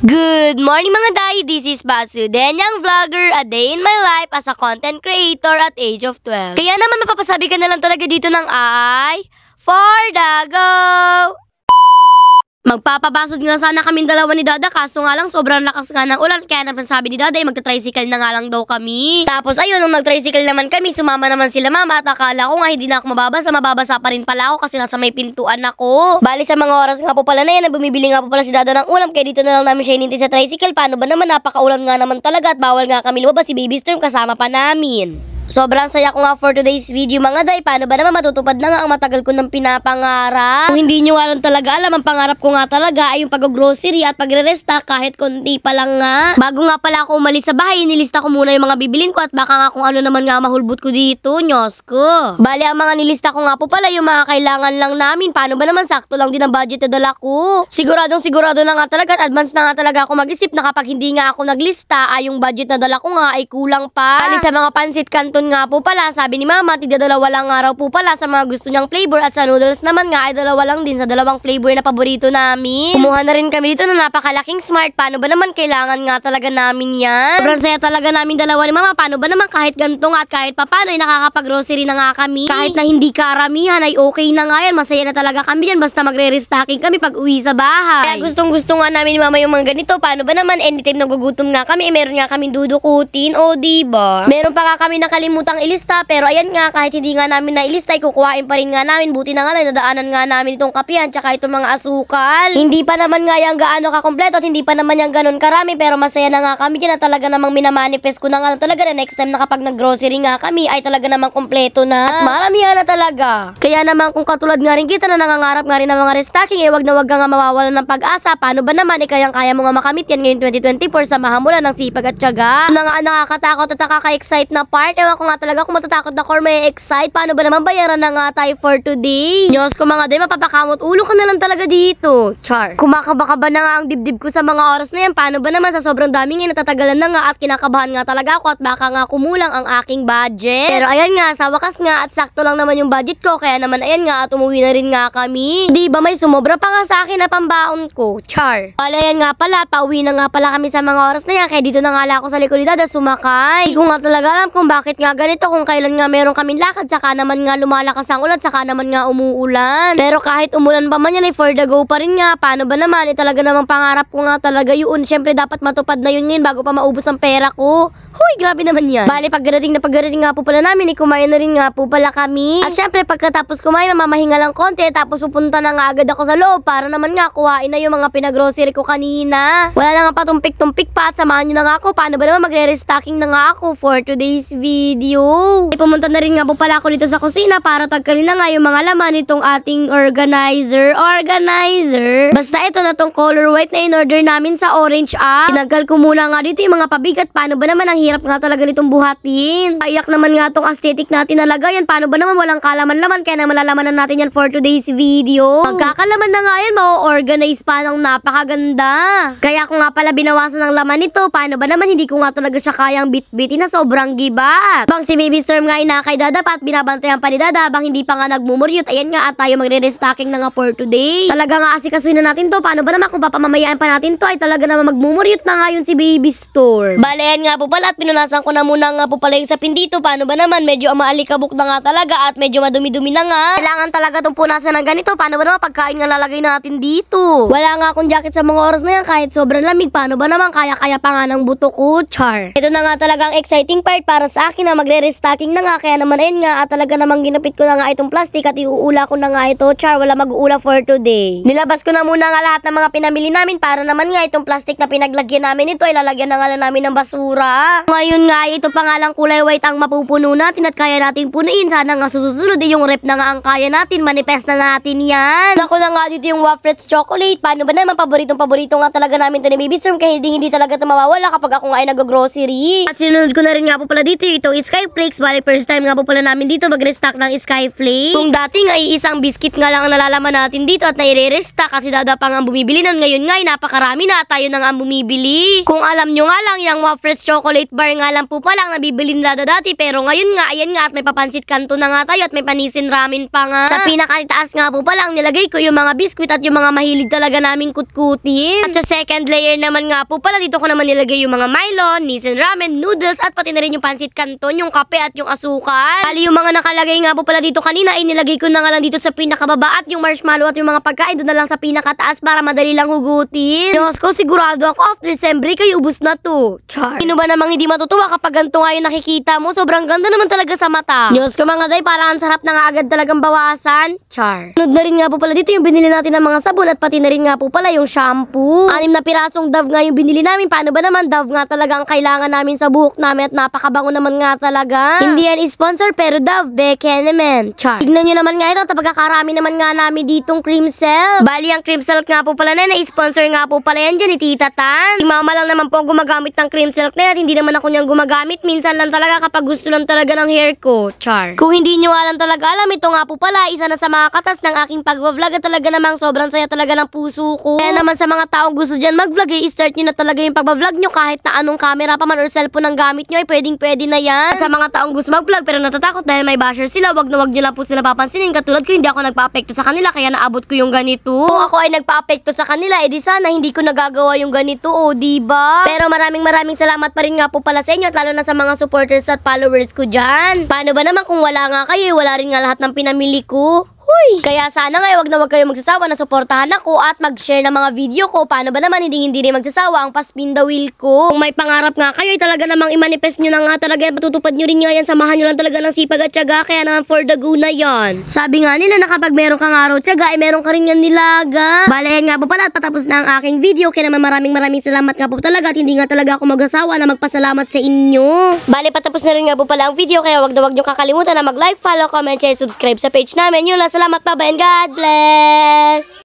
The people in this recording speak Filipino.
Good morning mga day, this is Basu, Denyang Vlogger, a day in my life as a content creator at age of 12. Kaya naman mapapasabi ka na lang talaga dito ng ay, for the go! Magpapabasod nga sana kaming dalawa ni Dada, kaso nga lang sobrang lakas nga ng ulan, kaya naman sabi ni Dada ay magta-tricycle na nga lang daw kami. Tapos ayun, nung nag-tricycle naman kami, sumama naman sila mama at akala ko nga hindi na ako mababasa pa rin pala ako kasi nasa may pintuan ako. Bali sa mga oras nga po pala na yan, bumibili nga po pala si Dada ng ulam, kaya dito na lang namin siya hinintay sa tricycle. Paano ba naman, napakaulan nga naman talaga at bawal nga kami lumabas, si Baby Storm kasama pa namin. Sobrang saya ko nga for today's video mga day. Paano ba naman matutupad na nga ang matagal ko ng pinapangarap? Kung hindi nyo alam talaga alam, ang pangarap ko nga talaga ay yung pag-grocery at pagre-restock kahit konti pa lang nga. Bago nga pala ako umalis sa bahay, nilista ko muna yung mga bibilin ko at baka nga kung ano naman nga mahulbot ko dito, nyos ko. Bali, ang mga nilista ko nga po pala yung mga kailangan lang namin. Paano ba naman, sakto lang din ang budget na dala ko. Sigurado na nga talaga at advance na nga talaga ako mag-isip na kapag hindi nga ako naglista ay yung budget na dala ko nga ay kulang pa. Bali, sa mga pansit kanton nga po pala, sabi ni mama, tigdadalawa lang araw po pala sa mga gusto niyang flavor at sa noodles naman nga ay dalawa lang din sa dalawang flavor na paborito namin. Kumuha na rin kami dito na napakalaking Smart. Paano ba naman, kailangan nga talaga namin yan. Sobrang saya talaga namin dalawa ni mama. Paano ba naman kahit ganito nga at kahit papano ay nakakapag-grocery na nga kami. Kahit na hindi karamihan ay okay na nga yan. Masaya na talaga kami yan basta magre-restocking kami pag uwi sa bahay. Kaya gustong-gusto nga namin ni mama yung mga ganito. Paano ba naman, anytime nagugutom nga kami, meron nga kaming dudukutin, o diba? Meron pa nga kami nakalimutang ilista, pero ayan nga, kahit hindi nga namin nailista, kukuhain pa rin nga namin. Buti na nga lang, nadaanan nga namin itong kapihan, tsaka itong mga asukal. Hindi pa naman nga yung gaano kakompleto at hindi pa naman yung ganun karami, pero masaya na nga kami dyan na talaga namang minamanifest ko na nga talaga na next time na kapag nag-grocery nga kami, ay talaga namang kompleto na. At maramihan na talaga. Kaya naman kung katulad nga rin kita na nangangarap nga rin ng mga restocking, wag na wag ka nga mawawalan ng pag-asa. Paano ba naman, kayang-kaya mo nga makamit yan ngayon 2024, samahan mo lang ng sipag at tiyaga. Nakakatakot at nakaka-excite na part. Ewan ko nga talaga kung matatakot na or may excite. Paano ba naman, bayaran na nga tayo for today? Diyos ko mga day, mapapakamot ulo ka na lang talaga dito. Char. Kumakaba-kaba na nga ang dibdib ko sa mga oras na yan. Paano ba naman, sa sobrang dami nga natatagalan na nga at kinakabahan nga talaga ako at baka nga kumulang ang aking budget. Pero ayan nga, sa wakas nga at sakto lang naman yung budget ko. Kaya naman ayan nga at umuwi na rin nga kami. Di ba may sumobra pa nga sa akin na pambaon ko? Char. Wala yan nga pala, pauwi na nga pala kami sa mga oras na yan. Kaya dito na nga ako sa likod ni Dada sumakay. Hindi ko nga talaga alam kung bakit nga ganito, kung kailan nga meron kaming lakad, saka naman nga lumalakas ang ulan, saka naman nga umuulan. Pero kahit umulan pa man yan, for the go pa rin nga. Paano ba naman, talaga namang pangarap ko nga talaga yun. Siyempre dapat matupad na yun ngayon bago pa maubos ang pera ko. Huy, grabe naman yan. Bali, pagdating nga po pala namin, kumain na rin nga po pala kami. At syempre, pagkatapos kumain, mamahinga lang konti, tapos pupunta na nga agad ako sa loob para naman nga kuhain na yung mga pinag-grocery ko kanina. Wala na nga patumpik-tumpik pa at samahan nyo na nga ako. Paano ba naman, magre-restocking na nga ako for today's video. Pumunta na rin nga po pala ako dito sa kusina para tagkalin na nga yung mga laman nitong ating organizer. Basta ito na tong color white na in-order namin sa Orange App. Tinagkal ko muna nga dito yung mga pabigat. Paano ba naman, ang hirap nga talaga nitong buhatin. Payak naman nga tong aesthetic natin na lagayan. Paano ba naman, walang kalaman-laman, kaya na malalamanan natin yan for today's video. Magkakalaman na nga yan, ma-organize pa ng napakaganda. Kaya ko nga pala binawasan ng laman nito. Paano ba naman, hindi ko nga talaga siya kayang bit-bitin na sobrang gibat. Bang si Baby Storm nga inakay Dada pa at binabantayan pa ni Dada habang hindi pa nga nagmumuryot. Ayan nga at tayo magre-restocking na nga for today. Talaga nga asikasuhin na natin to. Paano ba naman kung papamamayaan pa natin to, ay talaga naman magmumuryot na nga yun si Baby Storm. Balayan nga po pala at pinunasan ko na muna nga po pala yung sapin dito. Paano ba naman, medyo maalikabok na nga talaga at medyo madumi-dumi na nga. Kailangan talaga itong punasan ng ganito. Paano ba naman, pagkain nga lalagay natin dito. Wala nga akong jacket sa mga oras na yan kahit sobrang lamig. Paano ba naman, kaya-kaya pa nga ng buto ko. Char. Ito na nga talagang exciting part para sa akin na magre-restocking na nga. Kaya naman ayun nga at talaga namang ginapit ko na nga itong plastic at iuula ko na nga ito. Char, wala mag-uula for today. Nilabas ko na muna nga lahat ng mga pinamili namin para naman nga itong plastic na pinaglagyan namin ito ay lalagyan na nga lang namin ng basura. Ngayon nga, ito pa nga lang kulay white ang mapupuno natin at kaya natin punuin. Sana nga susunod yung rep na nga ang kaya natin. Manifest na natin yan. Ako na nga dito yung Waffles chocolate. Paano ba naman, paborito nga talaga namin ito ni Baby Storm, kaya hindi talaga ito mawawala kapag ako nga ay nag-grocery. At sinunod ko na rin nga po pala dito itong yung Skyflakes. Bali, first time nga po pala namin dito mag-restock ng Skyflakes. Kung dati nga isang biscuit nga lang ang nalalaman natin dito at nai-restock kasi dada pa nga ang bumibili nun. Ngayon nga napakarami na tayo na nga ang bumibili. Kung alam nyo nga lang, yung Waffles chocolate bar nga lang po pala ang nabibili nila dati. Pero ngayon nga, ayan nga at may papansit kanto na nga tayo at may panisin ramen pa nga. Sa pinakataas nga po pala ang nilagay ko yung mga biscuit at yung mga mahilig talaga naming kutkutin. At sa second layer naman nga po pala dito ko naman nilagay yung mga Milo, nisin ramen, noodles at pati na rin yung pansit kanton, yung kape at yung asukal. Bali yung mga nakalagay nga po pala dito kanina ay nilagay ko na nga lang dito sa pinakababa at yung marshmallow at yung mga pagkain doon na lang sa pinakataas para madali lang hugutin. Diyos ko, sigurado ako after December kayo ubus na to. Char. Sino ba namang hindi matutuwa kapag ganito nga yung nakikita mo? Sobrang ganda naman talaga sa mata. Diyos ko mga day, parang ang sarap na nga agad talagang bawasan. Char. Sunod na rin nga po pala dito yung binili natin ng mga sabon at pati na rin nga po pala yung shampoo. 6 na pirasong Dove nga yung binili namin. Paano ba naman? Dove nga talaga ang kailangan namin sa buhok namin at napakabango naman nga talaga. Hindi yan sponsor pero Dove, beke naman. Char. Tignan nyo naman nga ito, tapagkakarami naman nga namin ditong cream silk. Bali ang cream silk nga po pala na sponsor nga po pala yan dyan ni Tita Tan. Si Mama lang naman po ang gumagamit ng cream silk na yan at hindi naman ako niyang gumagamit. Minsan lang talaga kapag gusto lang talaga ng hair ko. Char. Kung hindi nyo alam talaga alam, ito nga po pala isa na sa mga katas ng aking pag-vlog at talaga namang sobrang saya talaga ng puso ko. Kaya naman sa mga taong gusto dyan mag-vlog, i-start nyo na talaga yung pag-vlog nyo kahit na anong camera pa man or cellphone ang gamit nyo ay pwedeng-pwede na yan. At sa mga taong gusto mag-vlog pero natatakot dahil may basher sila, wag nyo lang po sila papansinin. Katulad ko, hindi ako nagpa-apekto sa kanila kaya naabot ko yung ganito. Kung ako ay nagpa-apekto sa kanila, edi sana hindi ko nagagawa yung ganito, diba? Pero maraming salamat pa rin nga po pala sa inyo at lalo na sa mga supporters at followers ko dyan. Paano ba naman kung wala nga kayo, wala rin nga lahat ng pinamili ko? Huy! Kaya sana nga wag na wag kayo magsasawa na suportahan ako at mag-share ng mga video ko. Paano ba naman hindi rin magsasawa ang pa-spin the wheel ko? Kung may pangarap nga kayo, ay talaga namang i-manifest nyo na nga talaga. Patutupad nyo rin nga yan. Samahan nyo lang talaga ng sipag at tiyaga. Kaya naman for the go na yan. Sabi nga nila na kapag meron kang araw tiyaga, ay meron ka rin nga nilaga. Balayan nga po pala at patapos na ang aking video. Kaya naman maraming salamat nga po talaga at hindi nga talaga ako magsasawa na magpasalamat sa inyo. Bale, patapos na rin nga po pala ang video. Kaya wag na wag nyo kakalimutan na mag-like, follow, comment, share, subscribe sa page namin. Yun lang. Salamat pa ba and God bless!